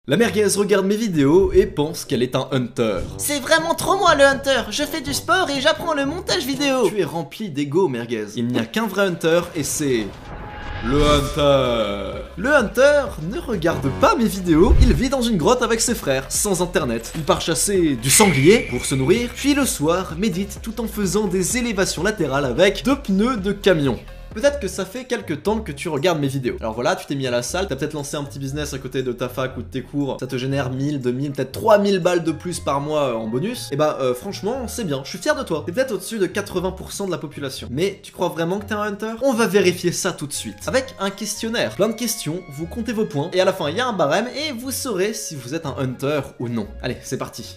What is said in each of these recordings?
La merguez regarde mes vidéos et pense qu'elle est un hunter. C'est vraiment trop moi le hunter. Je fais du sport et j'apprends le montage vidéo. Tu es rempli d'ego, merguez. Il n'y a qu'un vrai hunter et c'est... le hunter. Le hunter ne regarde pas mes vidéos, il vit dans une grotte avec ses frères, sans internet. Il part chasser du sanglier pour se nourrir, puis le soir médite tout en faisant des élévations latérales avec 2 pneus de camion. Peut-être que ça fait quelques temps que tu regardes mes vidéos. Alors voilà, tu t'es mis à la salle, t'as peut-être lancé un petit business à côté de ta fac ou de tes cours, ça te génère 1000, 2000, peut-être 3000 balles de plus par mois en bonus. Et bah franchement, c'est bien, je suis fier de toi. T'es peut-être au-dessus de 80% de la population. Mais tu crois vraiment que t'es un hunter? On va vérifier ça tout de suite. Avec un questionnaire, plein de questions, vous comptez vos points, et à la fin il y a un barème, et vous saurez si vous êtes un hunter ou non. Allez, c'est parti.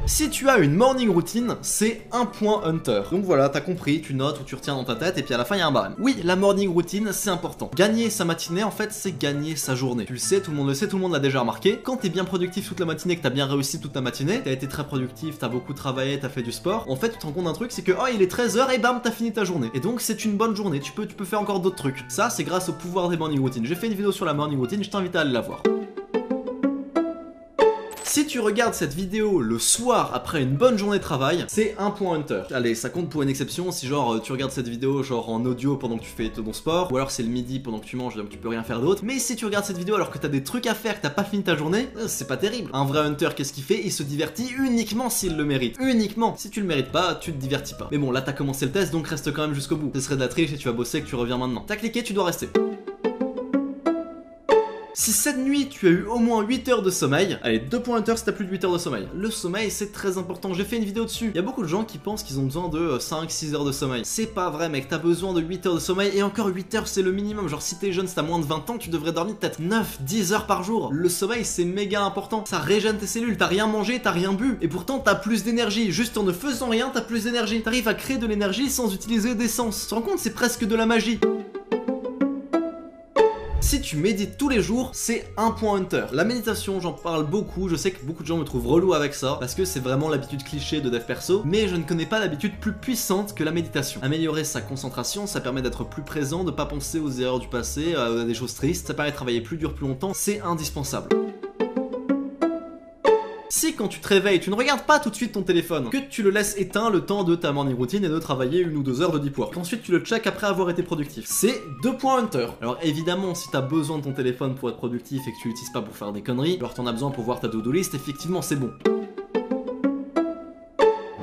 Si tu as une morning routine, c'est un point hunter. Donc voilà, t'as compris, tu notes ou tu retiens dans ta tête et puis à la fin il y a un barème. Oui, la morning routine, c'est important. Gagner sa matinée, en fait, c'est gagner sa journée. Tu le sais, tout le monde le sait, tout le monde l'a déjà remarqué. Quand t'es bien productif toute la matinée, que t'as bien réussi toute ta matinée, t'as été très productif, t'as beaucoup travaillé, t'as fait du sport, en fait, tu te rends compte d'un truc, c'est que oh, il est 13h et bam, t'as fini ta journée. Et donc, c'est une bonne journée, tu peux faire encore d'autres trucs. Ça, c'est grâce au pouvoir des morning routines. J'ai fait une vidéo sur la morning routine, je t'invite à aller la voir. Si tu regardes cette vidéo le soir après une bonne journée de travail, c'est un point hunter. Allez, ça compte pour une exception si genre tu regardes cette vidéo genre en audio pendant que tu fais ton sport, ou alors c'est le midi pendant que tu manges donc tu peux rien faire d'autre. Mais si tu regardes cette vidéo alors que t'as des trucs à faire, que t'as pas fini ta journée, c'est pas terrible. Un vrai hunter, qu'est-ce qu'il fait? Il se divertit uniquement s'il le mérite. Uniquement. Si tu le mérites pas, tu te divertis pas. Mais bon, là t'as commencé le test donc reste quand même jusqu'au bout. Ce serait de la triche et tu vas bosser que tu reviens maintenant. T'as cliqué, tu dois rester. Si cette nuit tu as eu au moins 8 heures de sommeil, allez 2 points hunter si t'as plus de 8 heures de sommeil. Le sommeil c'est très important, j'ai fait une vidéo dessus. Il y a beaucoup de gens qui pensent qu'ils ont besoin de 5-6 heures de sommeil. C'est pas vrai mec, t'as besoin de 8 heures de sommeil et encore 8 heures c'est le minimum. Genre si t'es jeune, si t'as moins de 20 ans, tu devrais dormir peut-être 9-10 heures par jour. Le sommeil c'est méga important, ça régène tes cellules, t'as rien mangé, t'as rien bu. Et pourtant t'as plus d'énergie, juste en ne faisant rien t'as plus d'énergie. T'arrives à créer de l'énergie sans utiliser d'essence. Tu te rends compte, c'est presque de la magie. Si tu médites tous les jours, c'est un point hunter. La méditation, j'en parle beaucoup, je sais que beaucoup de gens me trouvent relou avec ça, parce que c'est vraiment l'habitude cliché de dev perso, mais je ne connais pas l'habitude plus puissante que la méditation. Améliorer sa concentration, ça permet d'être plus présent, de pas penser aux erreurs du passé, à des choses tristes, ça permet de travailler plus dur plus longtemps, c'est indispensable. Si quand tu te réveilles, tu ne regardes pas tout de suite ton téléphone, que tu le laisses éteint le temps de ta morning routine et de travailler 1 ou 2 heures de deep work, qu'ensuite tu le check après avoir été productif, c'est 2 points hunter. Alors évidemment, si t'as besoin de ton téléphone pour être productif et que tu l'utilises pas pour faire des conneries, alors t'en as besoin pour voir ta to-do list, effectivement c'est bon.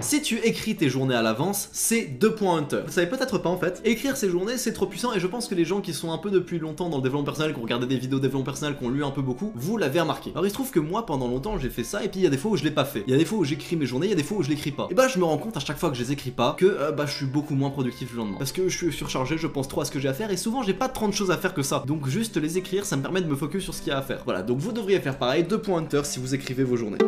Si tu écris tes journées à l'avance, c'est 2 points hunter. Vous savez peut-être pas en fait, écrire ses journées c'est trop puissant et je pense que les gens qui sont un peu depuis longtemps dans le développement personnel, qui ont regardé des vidéos de développement personnel, qui ont lu un peu beaucoup, vous l'avez remarqué. Alors il se trouve que moi pendant longtemps j'ai fait ça et puis il y a des fois où je l'ai pas fait. Il y a des fois où j'écris mes journées, il y a des fois où je l'écris pas. Et bah je me rends compte à chaque fois que je les écris pas que je suis beaucoup moins productif le lendemain. Parce que je suis surchargé, je pense trop à ce que j'ai à faire et souvent j'ai pas 30 choses à faire que ça. Donc juste les écrire ça me permet de me focus sur ce qu'il y a à faire. Voilà, donc vous devriez faire pareil, 2 points hunter si vous écrivez vos journées.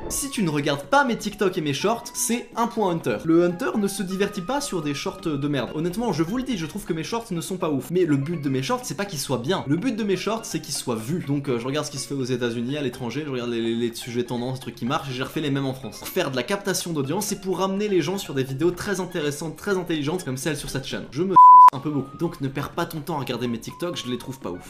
Si tu ne regardes pas mes TikTok et mes shorts, c'est un point hunter. Le hunter ne se divertit pas sur des shorts de merde. Honnêtement, je vous le dis, je trouve que mes shorts ne sont pas ouf. Mais le but de mes shorts, c'est pas qu'ils soient bien. Le but de mes shorts, c'est qu'ils soient vus. Donc je regarde ce qui se fait aux États-Unis, à l'étranger, je regarde les sujets tendances, les trucs qui marchent, et j'ai refait les mêmes en France. Pour faire de la captation d'audience, c'est pour ramener les gens sur des vidéos très intéressantes, très intelligentes, comme celle sur cette chaîne. Je me suce un peu beaucoup. Donc ne perds pas ton temps à regarder mes TikTok, je les trouve pas ouf.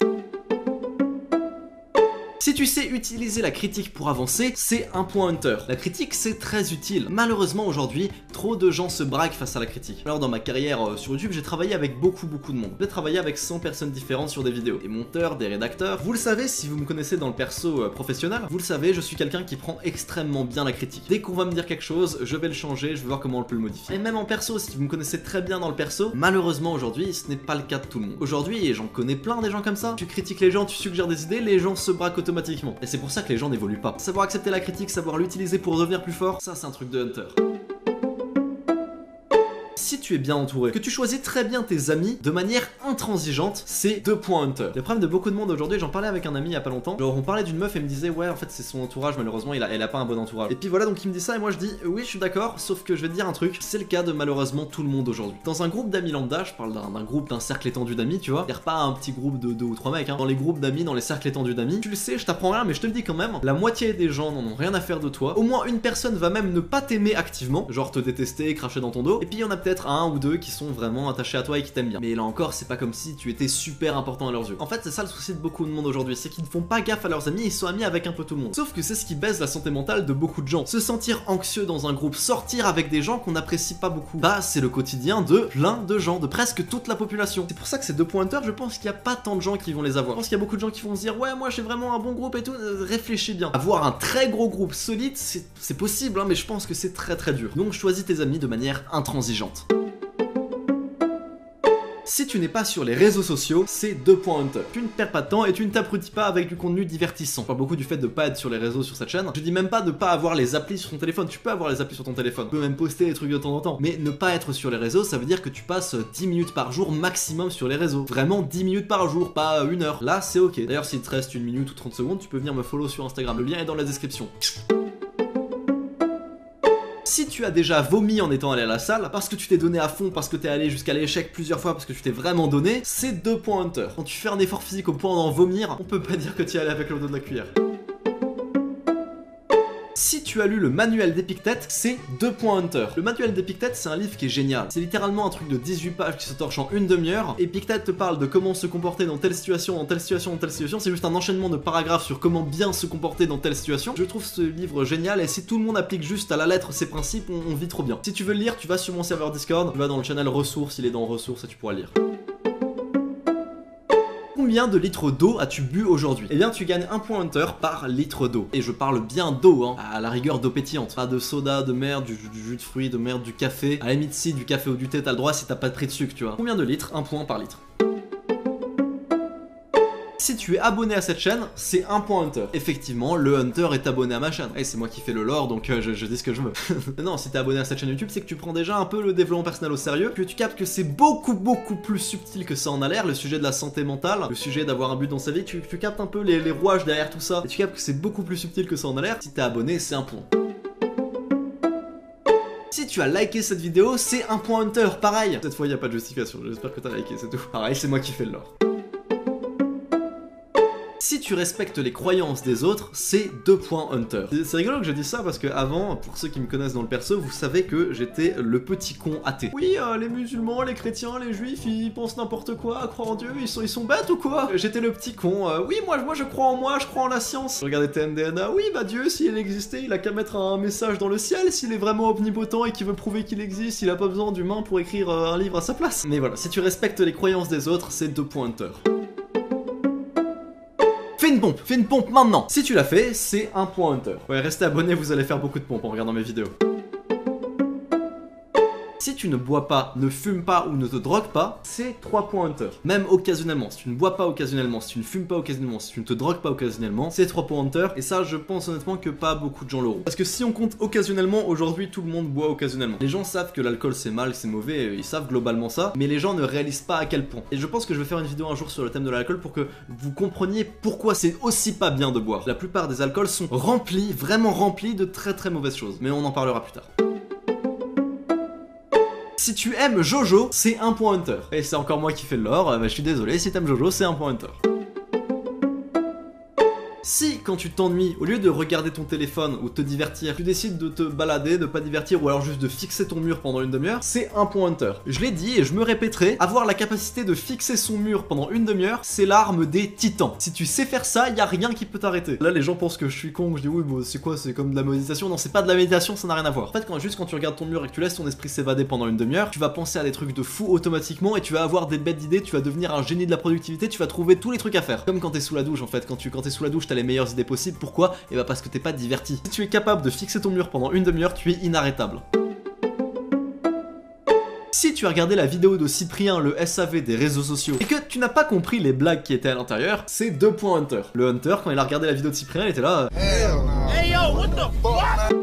Si tu sais utiliser la critique pour avancer, c'est un point hunter. La critique, c'est très utile. Malheureusement, aujourd'hui, trop de gens se braquent face à la critique. Alors, dans ma carrière sur YouTube, j'ai travaillé avec beaucoup de monde. J'ai travaillé avec 100 personnes différentes sur des vidéos. Des monteurs, des rédacteurs. Vous le savez, si vous me connaissez dans le perso professionnel, vous le savez, je suis quelqu'un qui prend extrêmement bien la critique. Dès qu'on va me dire quelque chose, je vais le changer, je vais voir comment on peut le modifier. Et même en perso, si vous me connaissez très bien dans le perso, malheureusement, aujourd'hui, ce n'est pas le cas de tout le monde. Aujourd'hui, et j'en connais plein des gens comme ça, tu critiques les gens, tu suggères des idées, les gens se braquent automatiquement. Et c'est pour ça que les gens n'évoluent pas. Savoir accepter la critique, savoir l'utiliser pour devenir plus fort, ça c'est un truc de hunter. Si tu es bien entouré, que tu choisis très bien tes amis de manière intransigeante, c'est 2 points hunter. Le problème de beaucoup de monde aujourd'hui, j'en parlais avec un ami il y a pas longtemps, genre on parlait d'une meuf et me disait ouais en fait c'est son entourage, malheureusement elle a pas un bon entourage. Et puis voilà, donc il me dit ça et moi je dis oui je suis d'accord, sauf que je vais te dire un truc, c'est le cas de malheureusement tout le monde aujourd'hui. Dans un groupe d'amis lambda, je parle d'un groupe, d'un cercle étendu d'amis, tu vois, pas un petit groupe de 2 ou 3 mecs, hein. Dans les groupes d'amis, dans les cercles étendus d'amis, tu le sais, je t'apprends rien mais je te le dis quand même, la moitié des gens n'en ont rien à faire de toi, au moins une personne va même ne pas t'aimer activement, genre te détester, cracher dans ton dos, et puis il y en a peut-être peut-être un ou deux qui sont vraiment attachés à toi et qui t'aiment bien. Mais là encore, c'est pas comme si tu étais super important à leurs yeux. En fait, c'est ça le souci de beaucoup de monde aujourd'hui, c'est qu'ils ne font pas gaffe à leurs amis, ils sont amis avec un peu tout le monde. Sauf que c'est ce qui baisse la santé mentale de beaucoup de gens. Se sentir anxieux dans un groupe, sortir avec des gens qu'on n'apprécie pas beaucoup, bah c'est le quotidien de plein de gens, de presque toute la population. C'est pour ça que ces 2 pointeurs, je pense qu'il n'y a pas tant de gens qui vont les avoir. Je pense qu'il y a beaucoup de gens qui vont se dire ouais, moi j'ai vraiment un bon groupe et tout. Réfléchis bien. Avoir un très gros groupe solide, c'est possible, hein, mais je pense que c'est très très dur. Donc choisis tes amis de manière intransigeante. Si tu n'es pas sur les réseaux sociaux, c'est 2 points hunter. Tu ne perds pas de temps et tu ne t'abrutis pas avec du contenu divertissant. Je parle beaucoup du fait de pas être sur les réseaux sur cette chaîne. Je dis même pas de pas avoir les applis sur ton téléphone. Tu peux avoir les applis sur ton téléphone. Tu peux même poster des trucs de temps en temps. Mais ne pas être sur les réseaux, ça veut dire que tu passes 10 minutes par jour maximum sur les réseaux. Vraiment 10 minutes par jour, pas 1 heure. Là, c'est ok. D'ailleurs, s'il te reste 1 minute ou 30 secondes, tu peux venir me follow sur Instagram. Le lien est dans la description. Si tu as déjà vomi en étant allé à la salle, parce que tu t'es donné à fond, parce que t'es allé jusqu'à l'échec plusieurs fois, parce que tu t'es vraiment donné, c'est 2 points hunter. Quand tu fais un effort physique au point d'en vomir, on peut pas dire que tu es allé avec le dos de la cuillère. Si tu as lu le manuel d'Épictète, c'est 2 points hunter. Le manuel d'Épictète, c'est un livre qui est génial. C'est littéralement un truc de 18 pages qui se torche en une demi-heure. Épictète te parle de comment se comporter dans telle situation, dans telle situation, dans telle situation. C'est juste un enchaînement de paragraphes sur comment bien se comporter dans telle situation. Je trouve ce livre génial et si tout le monde applique juste à la lettre ces principes, on vit trop bien. Si tu veux le lire, tu vas sur mon serveur Discord, tu vas dans le channel ressources, il est dans ressources et tu pourras le lire. Combien de litres d'eau as-tu bu aujourd'hui? Eh bien tu gagnes 1 point hunter par litre d'eau. Et je parle bien d'eau, hein, à la rigueur d'eau pétillante. Pas de soda, de merde, du jus de fruits, de merde, du café. À la limite si du café ou du thé t'as le droit si t'as pas de prix de sucre, tu vois. Combien de litres? 1 point par litre. Si tu es abonné à cette chaîne, c'est 1 point hunter. Effectivement, le hunter est abonné à ma chaîne. Et c'est moi qui fais le lore, donc je dis ce que je veux. Non, si t'es abonné à cette chaîne YouTube, c'est que tu prends déjà un peu le développement personnel au sérieux, que tu captes que c'est beaucoup plus subtil que ça en a l'air, le sujet de la santé mentale, le sujet d'avoir un but dans sa vie, tu captes un peu les rouages derrière tout ça, et tu captes que c'est beaucoup plus subtil que ça en a l'air. Si t'es abonné, c'est 1 point. Si tu as liké cette vidéo, c'est 1 point hunter, pareil. Cette fois, il n'y a pas de justification, j'espère que t'as liké, c'est tout. Pareil, c'est moi qui fais le lore. Si tu respectes les croyances des autres, c'est 2 points hunter. C'est rigolo que je dise ça parce que avant, pour ceux qui me connaissent dans le perso, vous savez que j'étais le petit con athée. Oui, les musulmans, les chrétiens, les juifs, ils pensent n'importe quoi, croient en Dieu, ils sont bêtes ou quoi? J'étais le petit con, oui, moi je crois en moi, je crois en la science. Regardez TMDNA, oui, bah Dieu, s'il existait, il a qu'à mettre un message dans le ciel, s'il est vraiment omnipotent et qu'il veut prouver qu'il existe, il a pas besoin d'humains pour écrire un livre à sa place. Mais voilà, si tu respectes les croyances des autres, c'est 2 points hunter. Fais une pompe maintenant. Si tu l'as fait, c'est 1 point hunter. Ouais, restez abonné, vous allez faire beaucoup de pompes en regardant mes vidéos. Si tu ne bois pas, ne fumes pas ou ne te drogues pas, c'est 3 points hunter. Même occasionnellement, si tu ne bois pas occasionnellement, si tu ne fumes pas occasionnellement, si tu ne te drogues pas occasionnellement, c'est 3 points hunter. Et ça, je pense honnêtement que pas beaucoup de gens l'auront. Parce que si on compte occasionnellement, aujourd'hui tout le monde boit occasionnellement. Les gens savent que l'alcool c'est mal, que c'est mauvais, ils savent globalement ça, mais les gens ne réalisent pas à quel point. Et je pense que je vais faire une vidéo un jour sur le thème de l'alcool pour que vous compreniez pourquoi c'est aussi pas bien de boire. La plupart des alcools sont remplis, vraiment remplis de très mauvaises choses. Mais on en parlera plus tard. Si tu aimes Jojo, c'est 1 point hunter. Et c'est encore moi qui fais le lore, bah, je suis désolé, si t'aimes Jojo, c'est 1 point hunter. Si, quand tu t'ennuies, au lieu de regarder ton téléphone ou te divertir, tu décides de te balader, de pas divertir ou alors juste de fixer ton mur pendant une demi-heure, c'est 1 point hunter. Je l'ai dit et je me répéterai, avoir la capacité de fixer son mur pendant une demi-heure, c'est l'arme des titans. Si tu sais faire ça, y a rien qui peut t'arrêter. Là, les gens pensent que je suis con, que je dis oui, bon, c'est quoi, c'est comme de la méditation. Non, c'est pas de la méditation, ça n'a rien à voir. En fait, quand tu regardes ton mur et que tu laisses ton esprit s'évader pendant une demi-heure, tu vas penser à des trucs de fou automatiquement et tu vas avoir des bêtes d'idées, tu vas devenir un génie de la productivité, tu vas trouver tous les trucs à faire. Comme quand t'es sous la douche en fait, quand t'es sous la douche, t'as les meilleures idées possibles. Pourquoi? Et bah parce que t'es pas diverti. Si tu es capable de fixer ton mur pendant une demi-heure, tu es inarrêtable. Si tu as regardé la vidéo de Cyprien, le SAV des réseaux sociaux, et que tu n'as pas compris les blagues qui étaient à l'intérieur, c'est 2 points hunter. Le hunter, quand il a regardé la vidéo de Cyprien, il était là... Hey yo, what the fuck?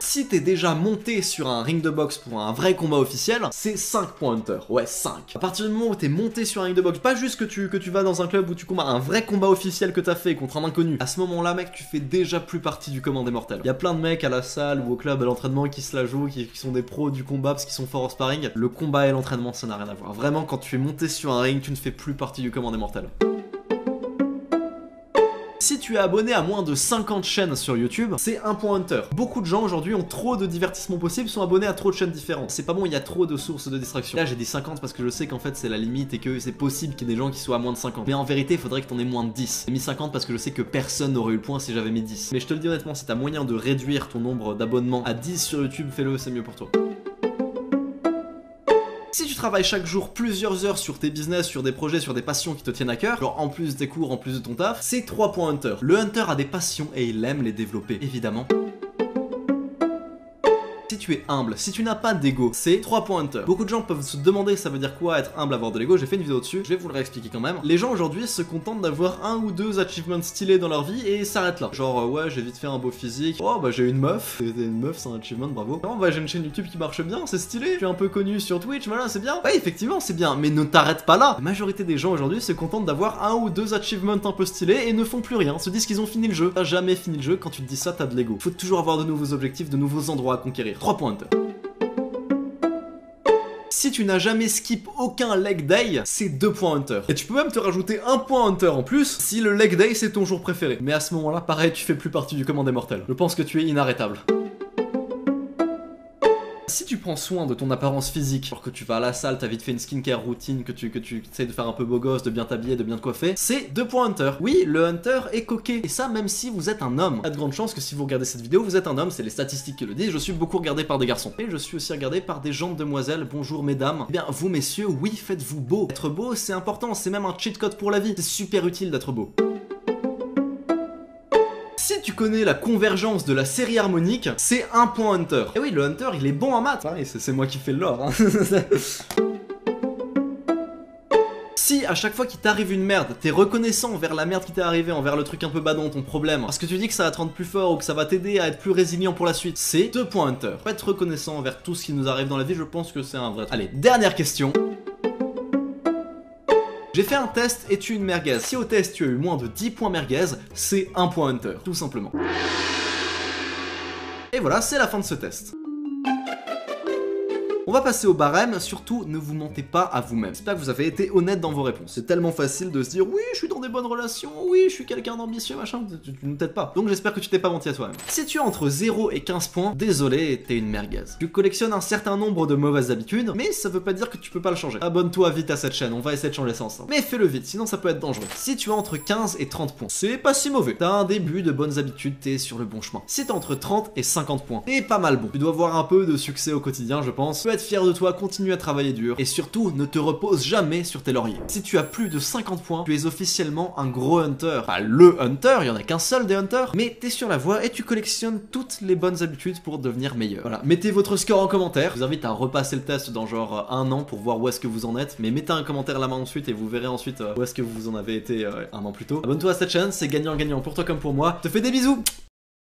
Si t'es déjà monté sur un ring de boxe pour un vrai combat officiel, c'est 5 points hunter. Ouais, 5. À partir du moment où t'es monté sur un ring de boxe, pas juste que tu vas dans un club où tu combats, un vrai combat officiel que t'as fait contre un inconnu, à ce moment-là, mec, tu fais déjà plus partie du commun des mortels. Il y a plein de mecs à la salle ou au club à l'entraînement qui se la jouent, qui sont des pros du combat parce qu'ils sont forts au sparring. Le combat et l'entraînement, ça n'a rien à voir. Vraiment, quand tu es monté sur un ring, tu ne fais plus partie du commun des mortels. Si tu es abonné à moins de 50 chaînes sur YouTube, c'est 1 point hunter. Beaucoup de gens aujourd'hui ont trop de divertissements possibles, sont abonnés à trop de chaînes différentes. C'est pas bon, il y a trop de sources de distraction. Là j'ai dit 50 parce que je sais qu'en fait c'est la limite et que c'est possible qu'il y ait des gens qui soient à moins de 50. Mais en vérité il faudrait que t'en aies moins de 10. J'ai mis 50 parce que je sais que personne n'aurait eu le point si j'avais mis 10. Mais je te le dis honnêtement, si t'as moyen de réduire ton nombre d'abonnements à 10 sur YouTube, fais-le, c'est mieux pour toi. Si tu travailles chaque jour plusieurs heures sur tes business, sur des projets, sur des passions qui te tiennent à cœur, genre en plus des cours, en plus de ton taf, c'est 3 points hunter. Le hunter a des passions et il aime les développer, évidemment. Si tu es humble, si tu n'as pas d'ego, c'est 3 points hunter. Beaucoup de gens peuvent se demander ça veut dire quoi être humble, avoir de l'ego. J'ai fait une vidéo dessus, je vais vous le réexpliquer quand même. Les gens aujourd'hui se contentent d'avoir 1 ou 2 achievements stylés dans leur vie et s'arrêtent là. Genre ouais, j'ai vite fait un beau physique. Oh bah j'ai une meuf. Une meuf, c'est un achievement, bravo. Non bah j'ai une chaîne YouTube qui marche bien, c'est stylé. Je suis un peu connu sur Twitch, voilà, c'est bien. Ouais, effectivement, c'est bien, mais ne t'arrête pas là. La majorité des gens aujourd'hui se contentent d'avoir 1 ou 2 achievements un peu stylés et ne font plus rien. Se disent qu'ils ont fini le jeu. T'as jamais fini le jeu, quand tu te dis ça, t'as de l'ego. Faut toujours avoir de nouveaux objectifs, de nouveaux endroits à conquérir. 3 points hunter. Si tu n'as jamais skip aucun leg day, c'est 2 points hunter. Et tu peux même te rajouter 1 point hunter en plus si le leg day c'est ton jour préféré. Mais à ce moment-là, pareil, tu fais plus partie du commun des mortels. Je pense que tu es inarrêtable. Si tu prends soin de ton apparence physique, genre que tu vas à la salle, t'as vite fait une skincare routine, que tu essayes de faire un peu beau gosse, de bien t'habiller, de bien te coiffer, c'est 2 points hunter. Oui, le hunter est coquet. Et ça, même si vous êtes un homme. Il y a de grandes chances que si vous regardez cette vidéo, vous êtes un homme, c'est les statistiques qui le disent. Je suis beaucoup regardé par des garçons. Et je suis aussi regardé par des jeunes demoiselles. Bonjour mesdames. Eh bien, vous messieurs, oui, faites-vous beau. Être beau, c'est important, c'est même un cheat code pour la vie. C'est super utile d'être beau. Si tu connais la convergence de la série harmonique, c'est 1 point hunter. Et oui, le hunter, il est bon en maths. Ah, c'est moi qui fais le lore. Hein. Si à chaque fois qu'il t'arrive une merde, t'es reconnaissant envers la merde qui t'est arrivée, envers le truc un peu badon, ton problème, parce que tu dis que ça va te rendre plus fort ou que ça va t'aider à être plus résilient pour la suite, c'est 2 points hunter. Être reconnaissant envers tout ce qui nous arrive dans la vie, je pense que c'est un vrai truc. Allez, dernière question. J'ai fait un test, es-tu une merguez? Si au test tu as eu moins de 10 points merguez, c'est 1 point hunter, tout simplement. Et voilà, c'est la fin de ce test. On va passer au barème, surtout ne vous mentez pas à vous-même. J'espère que vous avez été honnête dans vos réponses. C'est tellement facile de se dire oui, je suis dans des bonnes relations, oui, je suis quelqu'un d'ambitieux, machin, tu ne t'aides pas. Donc j'espère que tu t'es pas menti à toi-même. Si tu es entre 0 et 15 points, désolé, t'es une merguez. Tu collectionnes un certain nombre de mauvaises habitudes, mais ça veut pas dire que tu peux pas le changer. Abonne-toi vite à cette chaîne, on va essayer de changer ça ensemble. Mais fais-le vite, sinon ça peut être dangereux. Si tu es entre 15 et 30 points, c'est pas si mauvais. T'as un début de bonnes habitudes, t'es sur le bon chemin. Si t'es entre 30 et 50 points, t'es pas mal bon. Tu dois avoir un peu de succès au quotidien, je pense. Tu peux être fier de toi, continue à travailler dur et surtout ne te repose jamais sur tes lauriers. Si tu as plus de 50 points, tu es officiellement un gros hunter. Pas le hunter, il y en a qu'un seul des hunters, mais t'es sur la voie et tu collectionnes toutes les bonnes habitudes pour devenir meilleur. Voilà, mettez votre score en commentaire. Je vous invite à repasser le test dans genre 1 an pour voir où est-ce que vous en êtes, mais mettez un commentaire là-bas ensuite et vous verrez ensuite où est-ce que vous en avez été 1 an plus tôt. Abonne-toi à cette chaîne, c'est gagnant-gagnant pour toi comme pour moi. Je te fais des bisous.